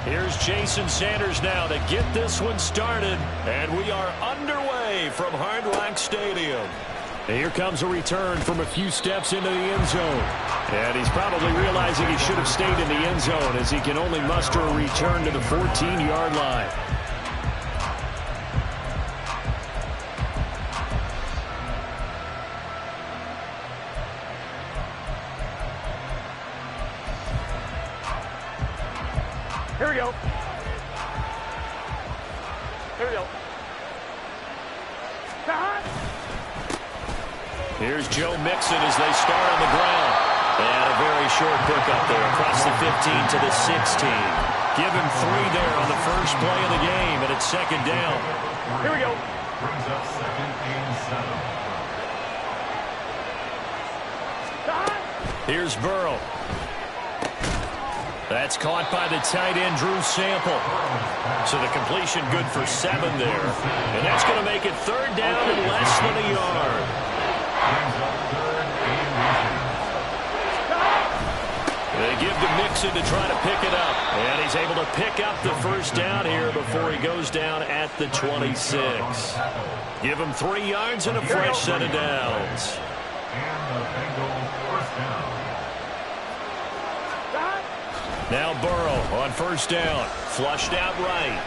Here's Jason Sanders now to get this one started. And we are underway from Hard Rock Stadium. And here comes a return from a few steps into the end zone. And he's probably realizing he should have stayed in the end zone as he can only muster a return to the 14-yard line. Here we go. Here we go. Here's Joe Mixon as they start on the ground. And a very short pickup there across the 15 to the 16. Give him 3 there on the first play of the game, and it's second down. Here we go. Brings up 2nd and 7. Here's Burrow. That's caught by the tight end, Drew Sample. So the completion good for 7 there. And that's going to make it 3rd down and less than a yard. They give to Mixon to try to pick it up. And he's able to pick up the first down here before he goes down at the 26. Give him 3 yards and a fresh set of downs. And the Bengals first down. Now Burrow on first down. Flushed out right.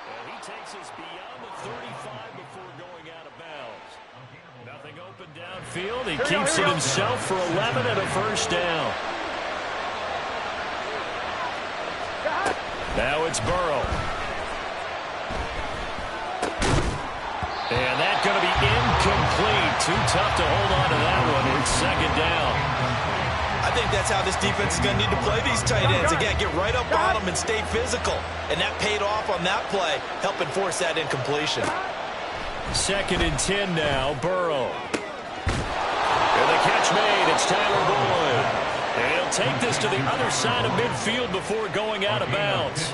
And he takes us beyond the 35 before going out of bounds. Nothing open downfield. He keeps it himself for 11 and a first down. Now it's Burrow. And that's going to be incomplete. Too tough to hold on to that one. It's second down. I think that's how this defense is going to need to play these tight ends. Again, get right up on them and stay physical. And that paid off on that play, helping force that incompletion. 2nd and 10 now, Burrow. And the catch made, it's Tyler Boyd. And he'll take this to the other side of midfield before going out of bounds.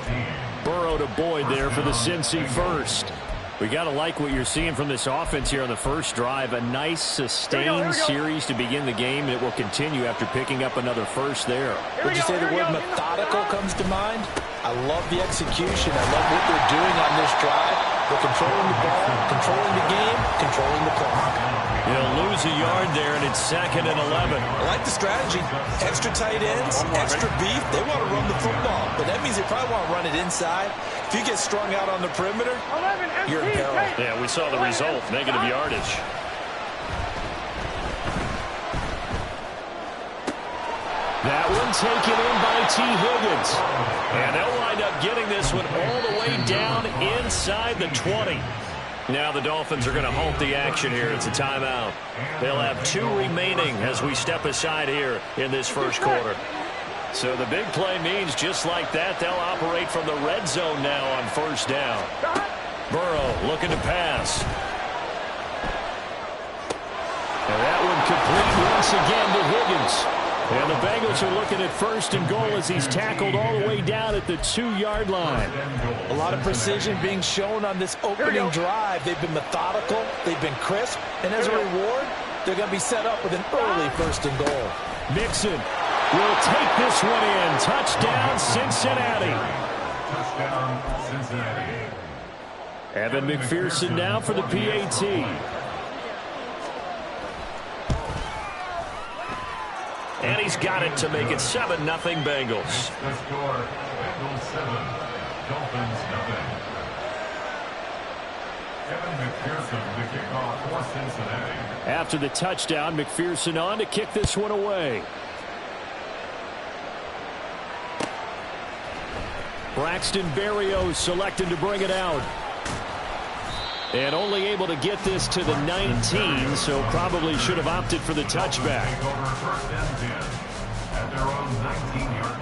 Burrow to Boyd there for the Cincy first. We got to like what you're seeing from this offense here on the first drive. A nice, sustained series to begin the game, and it will continue after picking up another first there. Would you say the word methodical comes to mind? I love the execution. I love what they're doing on this drive. They're controlling the ball, controlling the game, controlling the clock. He'll lose a yard there, and it's 2nd and 11. I like the strategy. Extra tight ends, extra beef. They want to run the football, but that means they probably want to run it inside. If you get strung out on the perimeter, you're in peril. Yeah, we saw the result, negative yardage. That one taken in by T. Higgins. And they'll wind up getting this one all the way down inside the 20. Now the Dolphins are going to halt the action here. It's a timeout. They'll have 2 remaining as we step aside here in this first quarter. So the big play means just like that, they'll operate from the red zone now on first down. Burrow looking to pass. And that one complete once again to Higgins. And the Bengals are looking at 1st and goal as he's tackled all the way down at the 2-yard line. A lot of precision being shown on this opening drive. They've been methodical. They've been crisp. And as a reward, they're going to be set up with an early 1st and goal. Mixon will take this one in. Touchdown, Cincinnati. Touchdown, Cincinnati. Evan McPherson now for the PAT. And he's got it to make it 7-0 Bengals. The score, Bengals 7, Dolphins 0. Evan McPherson to kick off for Cincinnati. After the touchdown, McPherson on to kick this one away. Braxton Berrios selected to bring it out. And only able to get this to the 19, so probably should have opted for the touchback. Over 1st and 10 at their own 19-yard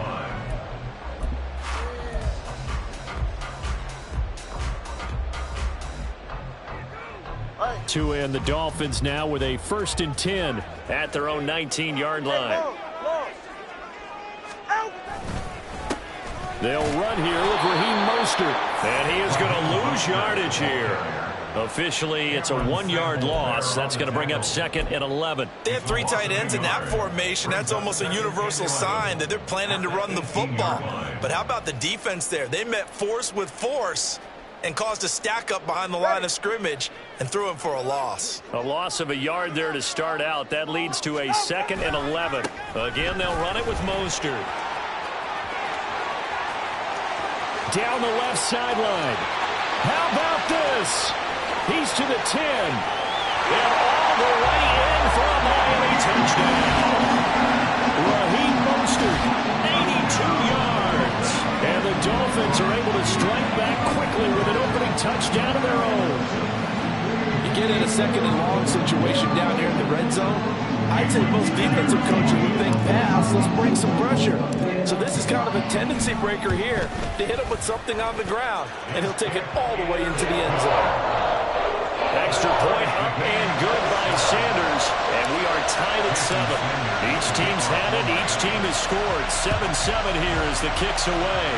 line. To end the Dolphins now with a 1st and 10 at their own 19-yard line. They'll run here with Raheem Mostert, and he is going to lose yardage here. Officially, it's a 1-yard loss. That's going to bring up 2nd and 11. They have 3 tight ends in that formation. That's almost a universal sign that they're planning to run the football. But how about the defense there? They met force with force and caused a stack up behind the line of scrimmage and threw him for a loss. A loss of a yard there to start out. That leads to a 2nd and 11. Again, they'll run it with Mostert. Down the left sideline. How about this? He's to the 10. And all the way in for a Miami touchdown. Raheem Mostert, 82 yards. And the Dolphins are able to strike back quickly with an opening touchdown of their own. You get in a 2nd and long situation down here in the red zone, I'd say most defensive coaches would think pass, let's bring some pressure. So this is kind of a tendency breaker here to hit him with something on the ground, and he'll take it all the way into the end zone. Extra point up and good by Sanders, and we are tied at 7. Each team's had it, each team has scored. 7-7 here as the kick's away.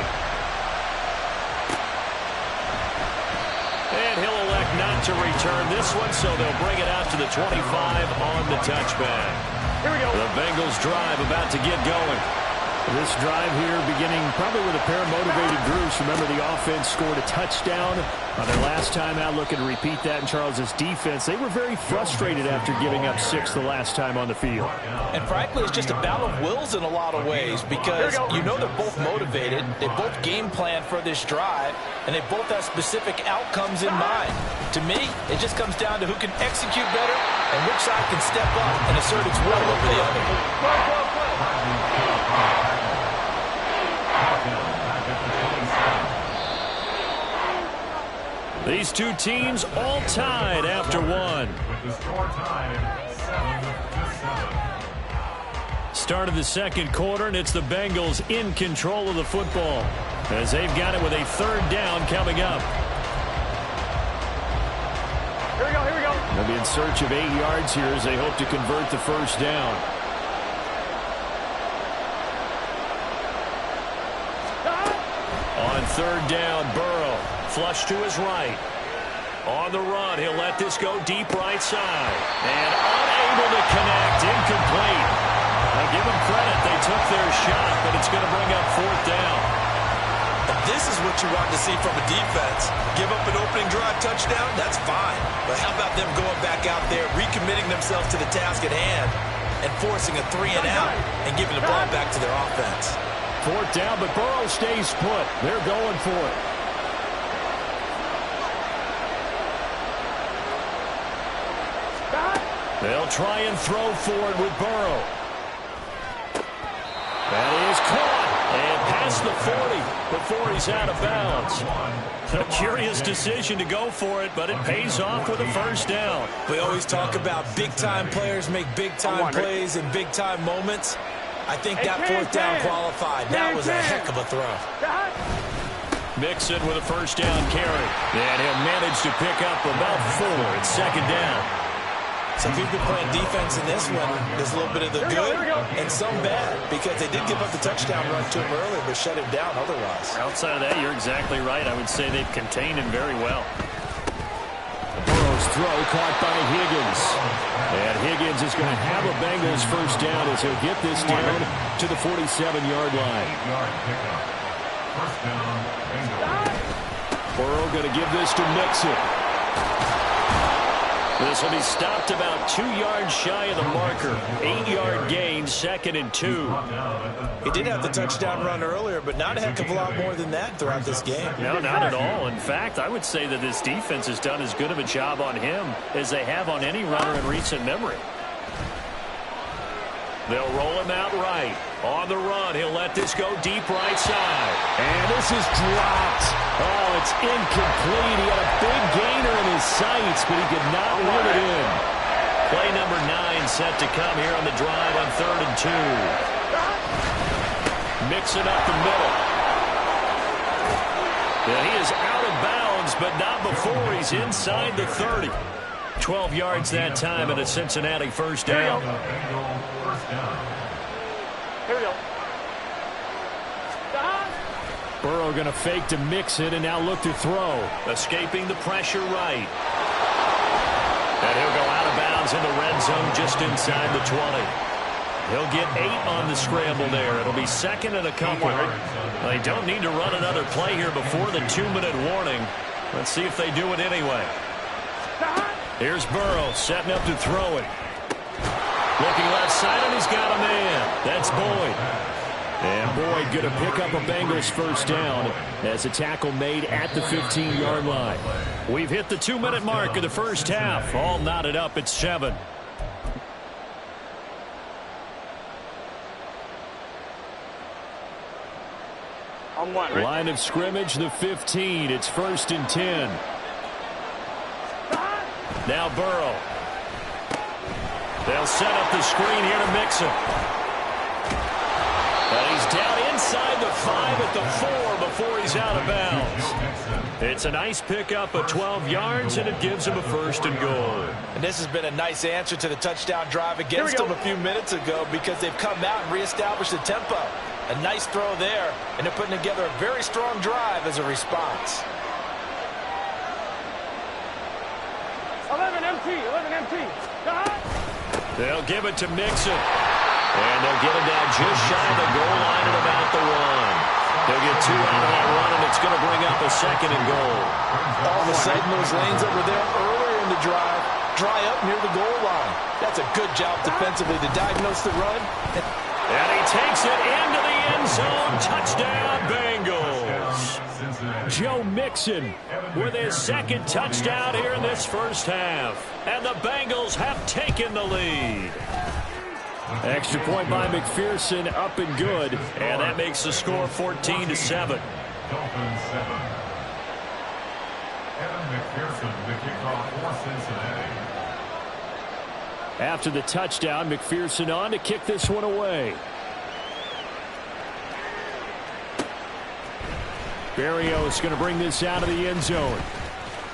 And he'll elect not to return this one, so they'll bring it out to the 25 on the touchback. Here we go. The Bengals drive about to get going. This drive here beginning probably with a pair of motivated groups. Remember, the offense scored a touchdown on their last time out. Looking to repeat that in Charles's defense. They were very frustrated after giving up 6 the last time on the field. And frankly, it's just a battle of wills in a lot of ways because you know they're both motivated. They both game plan for this drive, and they both have specific outcomes in mind. To me, it just comes down to who can execute better and which side can step up and assert its will over the other. These two teams all tied after one. With the score tied 7-7. Start of the 2nd quarter, and it's the Bengals in control of the football as they've got it with a 3rd down coming up. Here we go, here we go. They'll be in search of 8 yards here as they hope to convert the 1st down. On 3rd down, Burrow, flush to his right. On the run, he'll let this go deep right side. And unable to connect, incomplete. Now give them credit, they took their shot, but it's going to bring up 4th down. And this is what you want to see from a defense. Give up an opening drive touchdown, that's fine. But how about them going back out there, recommitting themselves to the task at hand, and forcing a 3 and out, and giving the ball back to their offense. 4th down, but Burrow stays put. They're going for it. They'll try and throw for it with Burrow. That is caught and past the 40 before he's out of bounds. A curious decision to go for it, but it pays off with a 1st down. We always talk about big-time players make big-time plays in big-time moments. I think that 4th down qualified. That was a heck of a throw. Mixon with a 1st down carry. And he'll manage to pick up about 4. It's 2nd down. So if you've been playing defense in this one, there's a little bit of the good and some bad because they did give up the touchdown run to him earlier but shut him down otherwise. Outside of that, you're exactly right. I would say they've contained him very well. Burrow's throw caught by Higgins. And Higgins is going to have a Bengals 1st down as he'll get this down to the 47-yard line. 8-yard pickup. 1st down, Bengals. Burrow going to give this to Mixon. This will be stopped about 2 yards shy of the marker. 8-yard gain, 2nd and 2. He did have the touchdown run earlier, but not a heck of a lot more than that throughout this game. No, not at all. In fact, I would say that this defense has done as good of a job on him as they have on any runner in recent memory. They'll roll him out right. On the run, he'll let this go deep right side. And this is dropped. Oh, it's incomplete. He had a big gainer in his sights, but he could not reel it in. Play number 9 set to come here on the drive on 3rd and 2. Mixing up the middle. And he is out of bounds, but not before he's inside the 30. 12 yards that time and a Cincinnati 1st down. Here we go. Burrow going to fake to mix it and now look to throw. Escaping the pressure right. And he'll go out of bounds in the red zone just inside the 20. He'll get 8 on the scramble there. It'll be second and a couple. They don't need to run another play here before the 2-minute warning. Let's see if they do it anyway. Here's Burrow setting up to throw it. Looking left side, and he's got a man. That's Boyd. And Boyd going to pick up a Bengals first down as a tackle made at the 15-yard line. We've hit the 2-minute mark of the first half. All knotted up at 7. Line of scrimmage, the 15. It's 1st and 10. Now Burrow. They'll set up the screen here to mix him. And he's down inside the 5 at the 4 before he's out of bounds. It's a nice pickup of 12 yards, and it gives him a 1st and goal. And this has been a nice answer to the touchdown drive against them a few minutes ago because they've come out and reestablished the tempo. A nice throw there, and they're putting together a very strong drive as a response. 11 empty. They'll give it to Mixon. And they'll get him down just shy of the goal line at about the 1. They'll get 2 out of that run, and it's going to bring up a 2nd and goal. All of a sudden, those lanes that were there earlier in the drive dry up near the goal line. That's a good job defensively to diagnose the run. And he takes it into the end zone. Touchdown, Bengals. Joe Mixon with his 2nd touchdown here in this first half. And the Bengals have taken the lead. Extra point by McPherson, up and good. And that makes the score 14-7. Dolphins 7. Evan McPherson, the kickoff for Cincinnati. After the touchdown, McPherson on to kick this one away. Berrios going to bring this out of the end zone.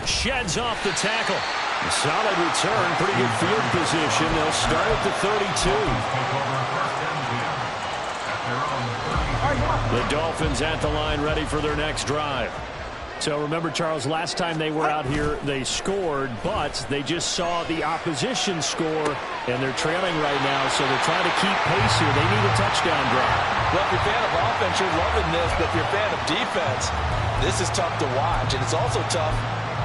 Sheds off the tackle. A solid return, pretty good field position. They'll start at the 32. The Dolphins at the line, ready for their next drive. So remember, Charles, last time they were out here, they scored, but they just saw the opposition score, and they're trailing right now, so they're trying to keep pace here. They need a touchdown drive. Well, if you're a fan of offense, you're loving this, but if you're a fan of defense, this is tough to watch, and it's also tough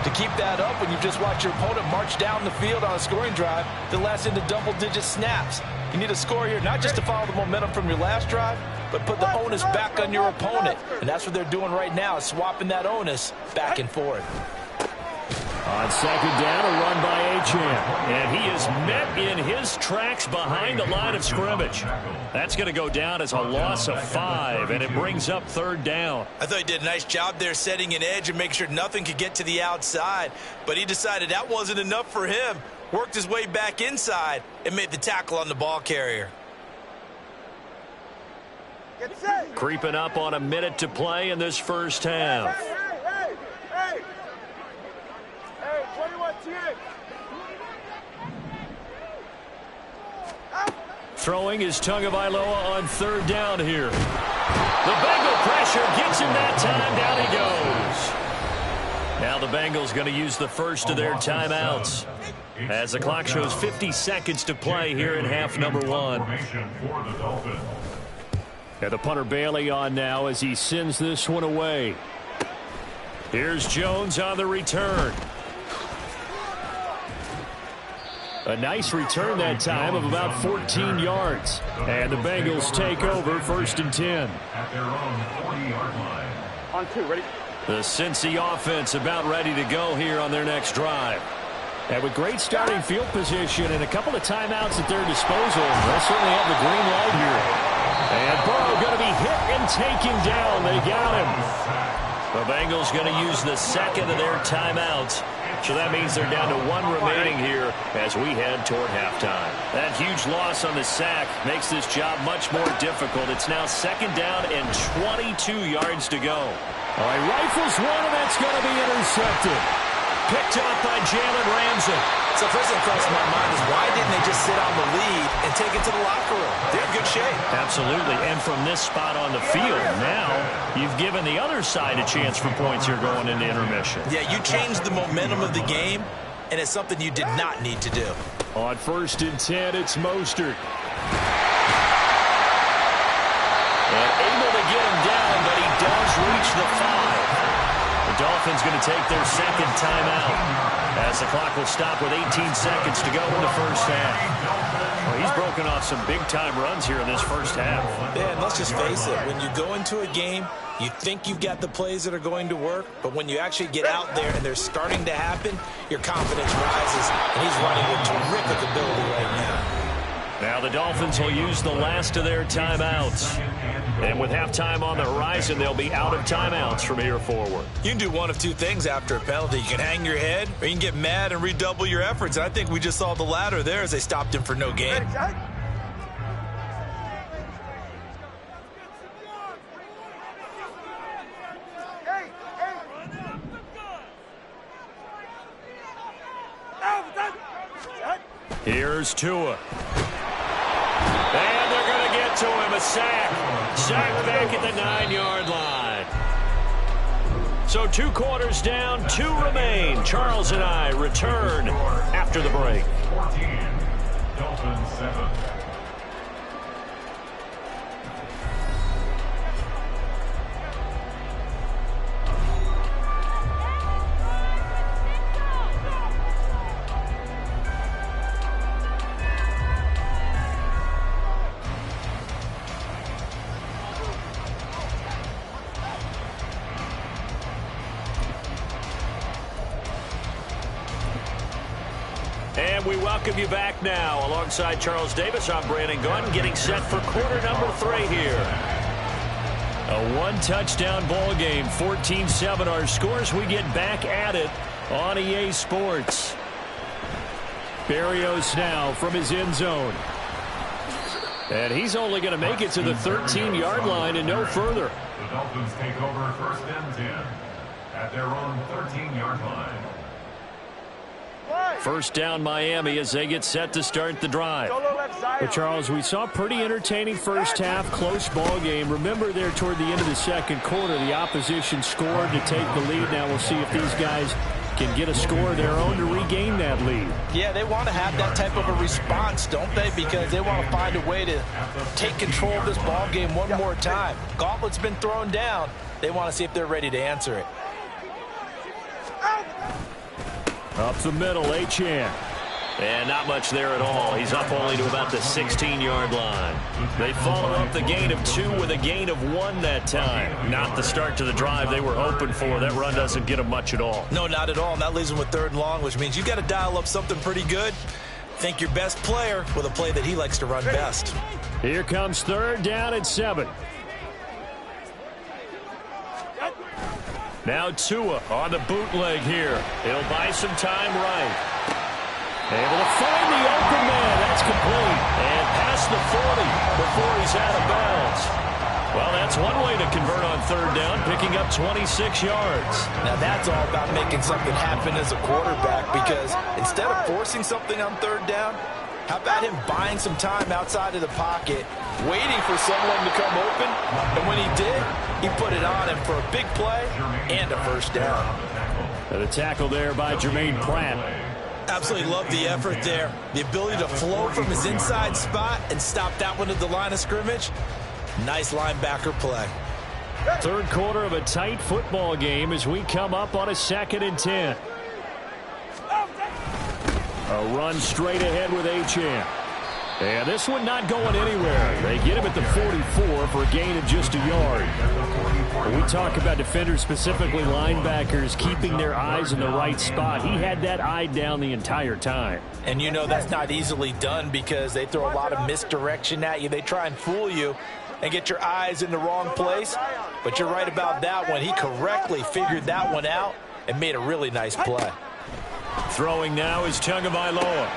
to keep that up when you just watch your opponent march down the field on a scoring drive that lasts into double-digit snaps. You need a score here, not just to follow the momentum from your last drive, but put the onus back on your opponent. And that's what they're doing right now, swapping that onus back and forth. On 2nd down, a run by Achane. And he is met in his tracks behind the line of scrimmage. That's going to go down as a loss of 5, and it brings up 3rd down. I thought he did a nice job there setting an edge and making sure nothing could get to the outside. But he decided that wasn't enough for him. Worked his way back inside and made the tackle on the ball carrier. Creeping up on a minute to play in this first half. Hey, 21 TX. Throwing is Tagovailoa on 3rd down here. The Bengal pressure gets him that time. Down he goes. Now the Bengals going to use the first of their timeouts as the clock shows 50 seconds to play here in half number 1. And the punter Bailey on now as he sends this one away. Here's Jones on the return. A nice return that time of about 14 yards. And the Bengals take over 1st and 10. At their own 40-yard line. On 2, ready? The Cincy offense about ready to go here on their next drive. And with great starting field position and a couple of timeouts at their disposal, they'll certainly have the green light here. And Burrow going to be hit and taken down. They got him. The Bengals going to use the 2nd of their timeouts. So that means they're down to 1 remaining here as we head toward halftime. That huge loss on the sack makes this job much more difficult. It's now 2nd down and 22 yards to go. All right, rifles one, and that's going to be intercepted. Picked up by Jalen Ramsey. So first thing crossing my mind is why didn't they just sit on the lead and take it to the locker room? They're in good shape. Absolutely. And from this spot on the field, now you've given the other side a chance for points here going into intermission. Yeah, you changed the momentum of the game and it's something you did not need to do. On 1st and 10, it's Mostert. And able to get him down, but he does reach the 5. The Dolphins going to take their second timeout as the clock will stop with 18 seconds to go in the first half. Well, he's broken off some big-time runs here in this first half. Yeah, and let's just face it, when you go into a game, you think you've got the plays that are going to work, but when you actually get out there and they're starting to happen, your confidence rises, and he's running with terrific ability right now. Now the Dolphins will use the last of their timeouts. And with halftime on the horizon, they'll be out of timeouts from here forward. You can do one of two things after a penalty. You can hang your head, or you can get mad and redouble your efforts. I think we just saw the latter there as they stopped him for no gain. Here's Tua. And they're going to get to him, a sack. Sack back at the 9-yard line. So 2 quarters down, 2 remain. Charles and I return after the break. 14, Dolphins 7. And we welcome you back now. Alongside Charles Davis, I'm Brandon Gunn, getting set for quarter number 3 here. A 1-touchdown ball game, 14-7 our scores. We get back at it on EA Sports. Berrios now from his end zone. And he's only going to make it to the 13-yard line and no further. The Dolphins take over 1st and 10 at their own 13-yard line. First down Miami as they get set to start the drive. But Charles, we saw a pretty entertaining first half, close ball game. Remember there toward the end of the second quarter, the opposition scored to take the lead. Now we'll see if these guys can get a score of their own to regain that lead. Yeah, they want to have that type of a response, don't they? Because they want to find a way to take control of this ball game one more time. Gauntlet's been thrown down. They want to see if they're ready to answer it. Up the middle, Achane. And not much there at all. He's up only to about the 16-yard line. They follow up the gain of 2 with a gain of 1 that time. Not the start to the drive they were hoping for. That run doesn't get them much at all. No, not at all. And that leaves them with 3rd and long, which means you've got to dial up something pretty good. Think your best player with a play that he likes to run best. Here comes 3rd down at 7. Now Tua on the bootleg here. He'll buy some time right. Able to find the open man. That's complete. And past the 40 before he's out of bounds. Well, that's one way to convert on 3rd down, picking up 26 yards. Now that's all about making something happen as a quarterback, because instead of forcing something on 3rd down, how about him buying some time outside of the pocket, waiting for someone to come open, and when he did, he put it on him for a big play and a 1st down. And a tackle there by Jermaine Pratt. Absolutely love the effort there. The ability to flow from his inside spot and stop that one at the line of scrimmage. Nice linebacker play. 3rd quarter of a tight football game as we come up on a 2nd and 10. A run straight ahead with Achane. And this one not going anywhere. They get him at the 44 for a gain of just a yard. When we talk about defenders, specifically linebackers, keeping their eyes in the right spot, he had that eye down the entire time. And you know that's not easily done because they throw a lot of misdirection at you. They try and fool you and get your eyes in the wrong place. But you're right about that one. He correctly figured that one out and made a really nice play. Throwing now is Tagovailoa.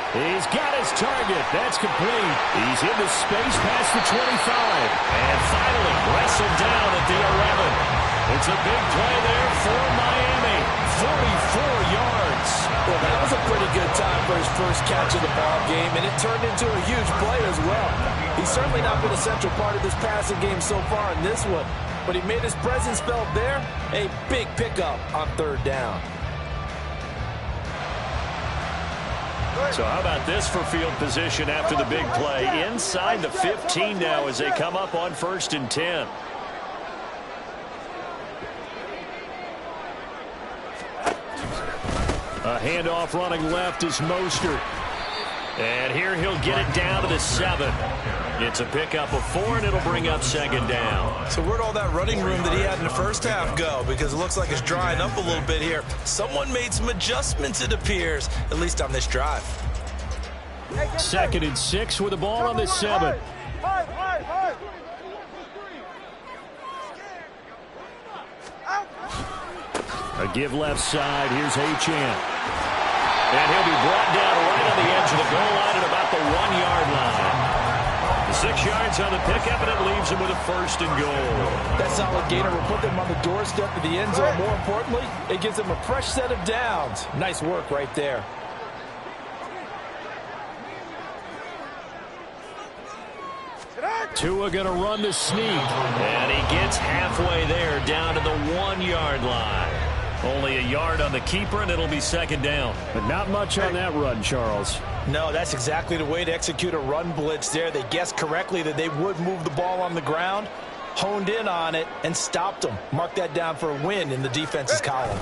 He's got his target. That's complete. He's into space past the 25. And finally wrestled down at the 11. It's a big play there for Miami. 44 yards. Well, that was a pretty good time for his first catch of the ball game, and it turned into a huge play as well. He's certainly not been a central part of this passing game so far in this one, but he made his presence felt there. A big pickup on 3rd down. So how about this for field position after the big play? Inside the 15 now as they come up on 1st and 10. A handoff running left is Mostert. And here he'll get it down to the 7. It's a pickup of 4, and it'll bring up 2nd down. So where'd all that running room that he had in the first half go? Because it looks like it's drying up a little bit here. Someone made some adjustments, it appears, at least on this drive. 2nd and 6 with the ball on the 7. A give left side. Here's Achane. And he'll be brought down right on the edge of the goal line at about the 1-yard line. The 6 yards on the pickup, and it leaves him with a 1st and goal. That solid gainer will put them on the doorstep of the end zone. More importantly, it gives them a fresh set of downs. Nice work right there. Tua going to run the sneak. And he gets halfway there down to the 1-yard line. Only a yard on the keeper, and it'll be 2nd down. But not much on that run, Charles. No, that's exactly the way to execute a run blitz there. They guessed correctly that they would move the ball on the ground, honed in on it, and stopped them. Mark that down for a win in the defense's column.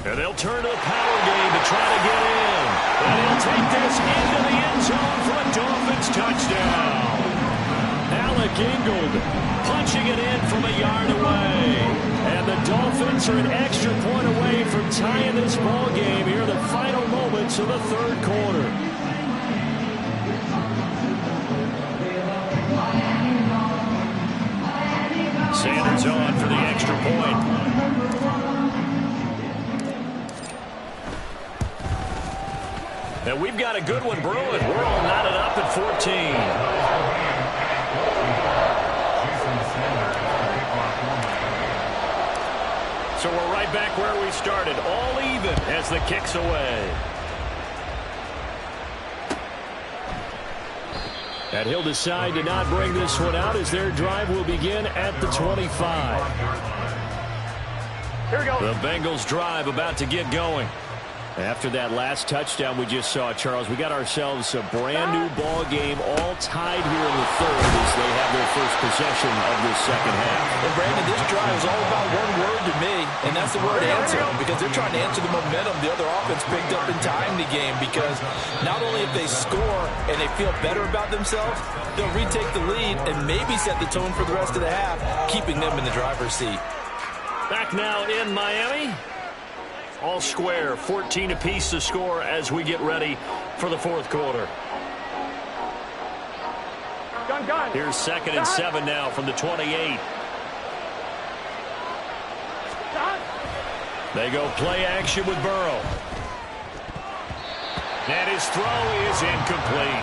And they'll turn to the power game to try to get in. And he'll take this into the end zone for a Dolphins touchdown. Alec Ingold punching it in from a yard away. And the Dolphins are an extra point away from tying this ball game here in the final moments of the 3rd quarter. Sanders on for the extra point. And we've got a good one brewing. We're all knotted up at 14. So we're right back where we started, all even as the kick's away. And he'll decide to not bring this one out as their drive will begin at the 25. Here we go. The Bengals drive about to get going. After that last touchdown we just saw, Charles, we got ourselves a brand new ball game, all tied here in the 3rd as they have their first possession of this 2nd half. And Brandon, this drive is all about one word to me, and that's the word answer, because they're trying to answer the momentum the other offense picked up in tying the game, because not only if they score and they feel better about themselves, they'll retake the lead and maybe set the tone for the rest of the half, keeping them in the driver's seat. Back now in Miami. All square, 14 apiece to score as we get ready for the 4th quarter. Gun. Here's 2nd and 7 now from the 28. They go play action with Burrow. And his throw is incomplete.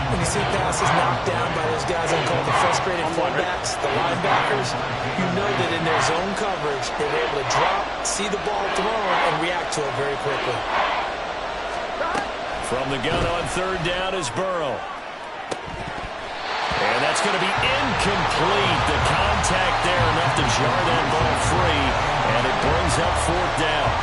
When you see passes knocked down by those guys I call the frustrated fullbacks, the linebackers, you know that in their zone coverage, they're able to drop, see the ball thrown, and react to it very quickly. From the gun on 3rd down is Burrow. And that's going to be incomplete. The contact there enough to jar that ball free, and it brings up 4th down.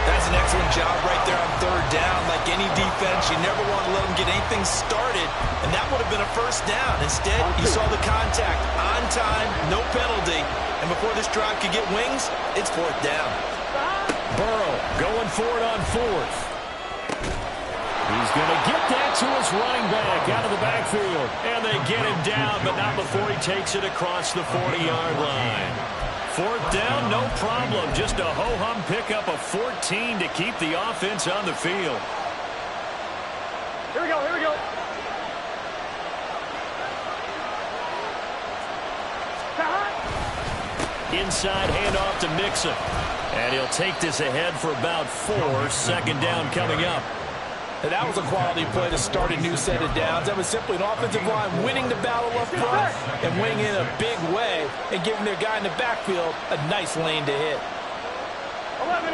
That's an excellent job right there on 3rd down. Like any defense, you never want to let them get anything started, and that would have been a 1st down. Instead, you saw the contact on time, no penalty, and before this drive could get wings, it's 4th down. Burrow going for it on 4th. He's going to get that to his running back out of the backfield, and they get him down, but not before he takes it across the 40-yard line. 4th down, no problem. Just a ho-hum pickup of 14 to keep the offense on the field. Here we go. Inside handoff to Mixon. And he'll take this ahead for about 4. 2nd down coming up. And that was a quality play to start a new set of downs. That was simply an offensive line winning the battle up front and winning in a big way and giving their guy in the backfield a nice lane to hit. 11.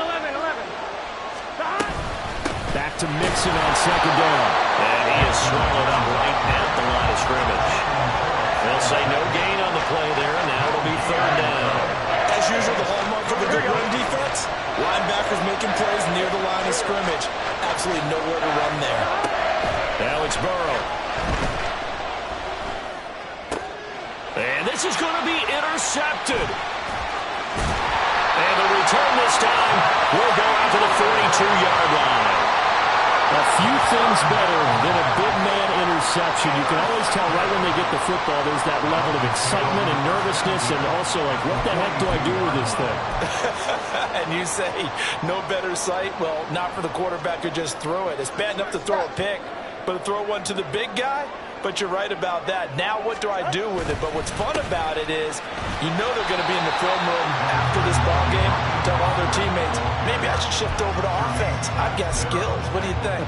Back to Mixon on 2nd down. And he is swallowed up right at the line of scrimmage. They'll say no gain on the play there, and now it'll be 3rd down. As usual, the hallmark of a good run defense defense. Linebackers making plays near the line of scrimmage. Absolutely nowhere to run there. Now it's Burrow. And this is going to be intercepted. And the return this time will go out to the 42-yard line. A few things better than a big man interception. You can always tell right when they get the football, there's that level of excitement and nervousness, and also like, what the heck do I do with this thing? And you say, no better sight? Well, not for the quarterback who just threw it. It's bad enough to throw a pick, but to throw one to the big guy? But you're right about that. Now what do I do with it? But what's fun about it is you know they're going to be in the film room after this ball game. Tell all their teammates, maybe I should shift over to offense. I've got skills. What do you think?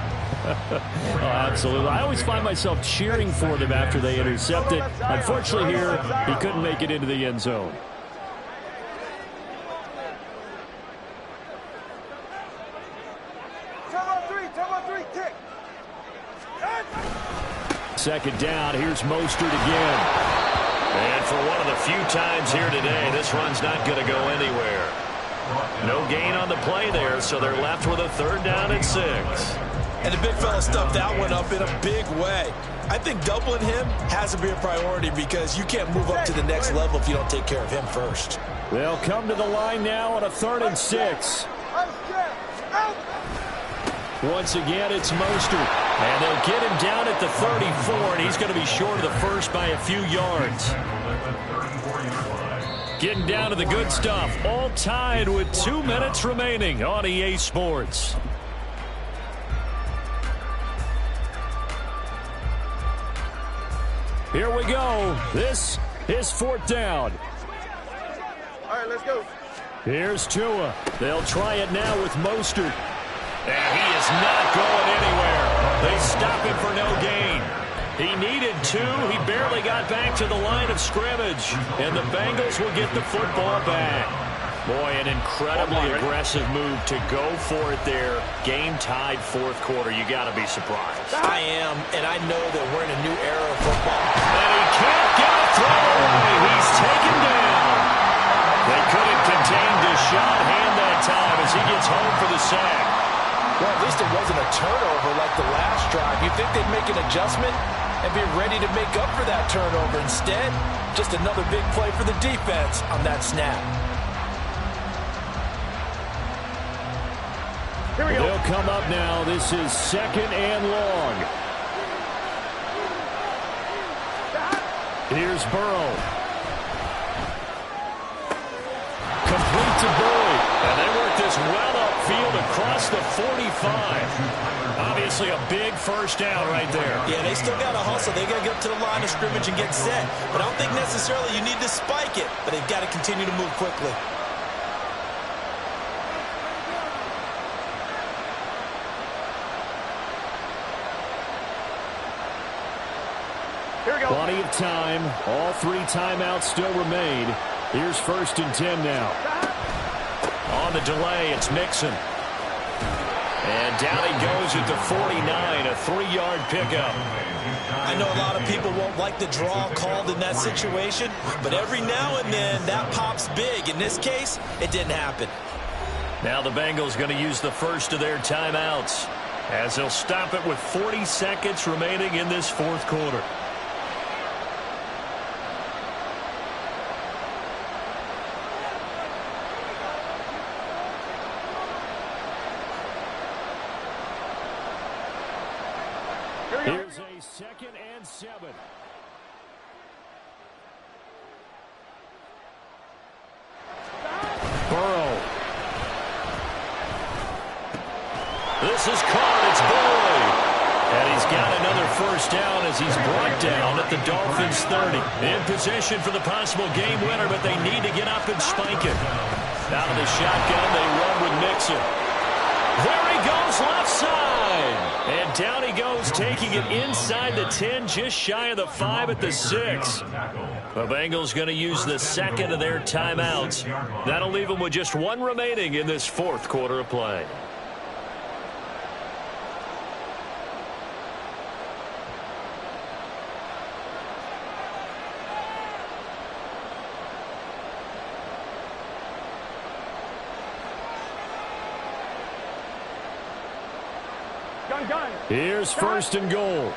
Oh, absolutely. I always find myself cheering for them after they intercept it. Unfortunately here, he couldn't make it into the end zone. Time on three, kick. Second down, here's Mostert again. And for one of the few times here today, this run's not going to go anywhere. No gain on the play there, so they're left with a third down and 6. And the big fella stuffed that one up in a big way. I think doubling him has to be a priority because you can't move up to the next level if you don't take care of him first. They'll come to the line now on a 3rd and 6. Once again, it's Mostert. And they'll get him down at the 34, and he's going to be short of the first by a few yards. Getting down to the good stuff. All tied with 2 minutes remaining on EA Sports. Here we go. This is 4th down. All right, let's go. Here's Tua. They'll try it now with Mostert. And he is not going anywhere. They stop him for no gain. He needed 2. He barely got back to the line of scrimmage. And the Bengals will get the football back. Boy, an incredibly aggressive move to go for it there. Game-tied 4th quarter. You got to be surprised. I am, and I know that we're in a new era of football. And he can't get a throw away. He's taken down. They couldn't contain Deshaun Hand that time as he gets home for the sack. Well, at least it wasn't a turnover like the last drive. You'd think they'd make an adjustment and be ready to make up for that turnover. Instead, just another big play for the defense on that snap. Here we go. They'll come up now. This is 2nd and long. Here's Burrow. Complete to Boyd. And they work this well upfield across the 45. Obviously a big first down right there. Yeah, they still got to hustle. They got to get up to the line of scrimmage and get set. But I don't think necessarily you need to spike it. But they've got to continue to move quickly. Here we go. Plenty of time. All 3 timeouts still remain. Here's 1st and 10 now. On the delay, it's Mixon. And down he goes at the 49, a 3-yard pickup. I know a lot of people won't like the draw called in that situation, but every now and then that pops big. In this case, it didn't happen. Now the Bengals going to use the first of their timeouts as they'll stop it with 40 seconds remaining in this 4th quarter. Here's a 2nd and 7. Burrow. This is caught. It's Boyd. And he's got another first down as he's brought down at the Dolphins' 30. In position for the possible game winner, but they need to get up and spike it. Out of the shotgun, they run with Mixon. There he goes, left side. And down he goes, taking it inside the 10, just shy of the 5 at the 6. The Bengals going to use the 2nd of their timeouts. That'll leave them with just 1 remaining in this 4th quarter of play. gun. Here's first and goal.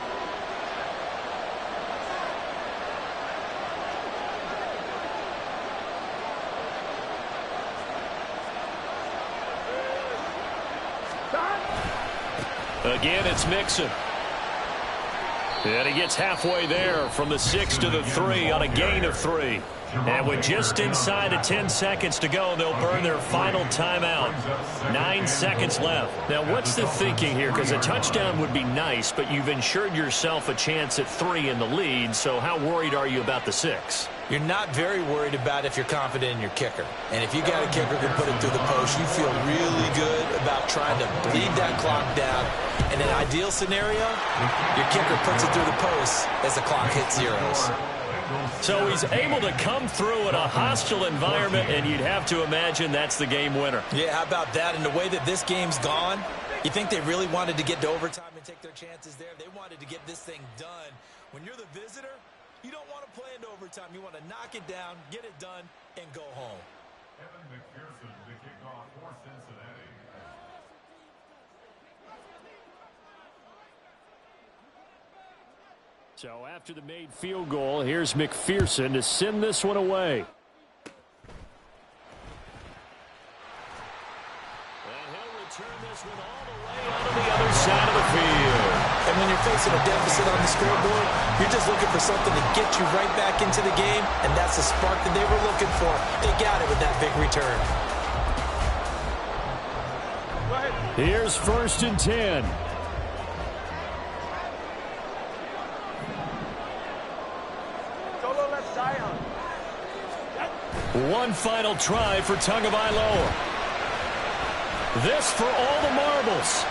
Again, it's Mixon. And he gets halfway there from the 6 to the 3 on a gain of 3. And with just inside of 10 seconds to go, they'll burn their final timeout. 9 seconds left. Now, what's the thinking here? Because a touchdown would be nice, but you've ensured yourself a chance at 3 in the lead. So how worried are you about the 6? You're not very worried about if you're confident in your kicker. And if you got a kicker who can put it through the post, you feel really good about trying to bleed that clock down. In an ideal scenario, your kicker puts it through the post as the clock hits zeros. So he's able to come through in a hostile environment, and you'd have to imagine that's the game winner. Yeah, how about that? And the way that this game's gone, you think they really wanted to get to overtime and take their chances there? They wanted to get this thing done. When you're the visitor, you don't want to play into overtime. You want to knock it down, get it done, and go home. Evan McPherson to kick off for Cincinnati. So after the made field goal, here's McPherson to send this one away. And he'll return this one all the way out on the other side of the field. And when you're facing a deficit on the scoreboard, you're just looking for something to get you right back into the game, and that's the spark that they were looking for. They got it with that big return. Here's first and 10. Solo left Zion. One final try for Tagovailoa. This for all the marbles.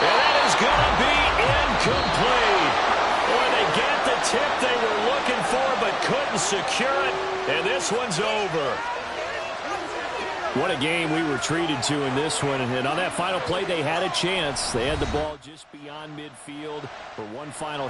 And that is going to be incomplete. Boy, they get the tip they were looking for but couldn't secure it, and this one's over. What a game we were treated to in this one. And on that final play, they had a chance. They had the ball just beyond midfield for one final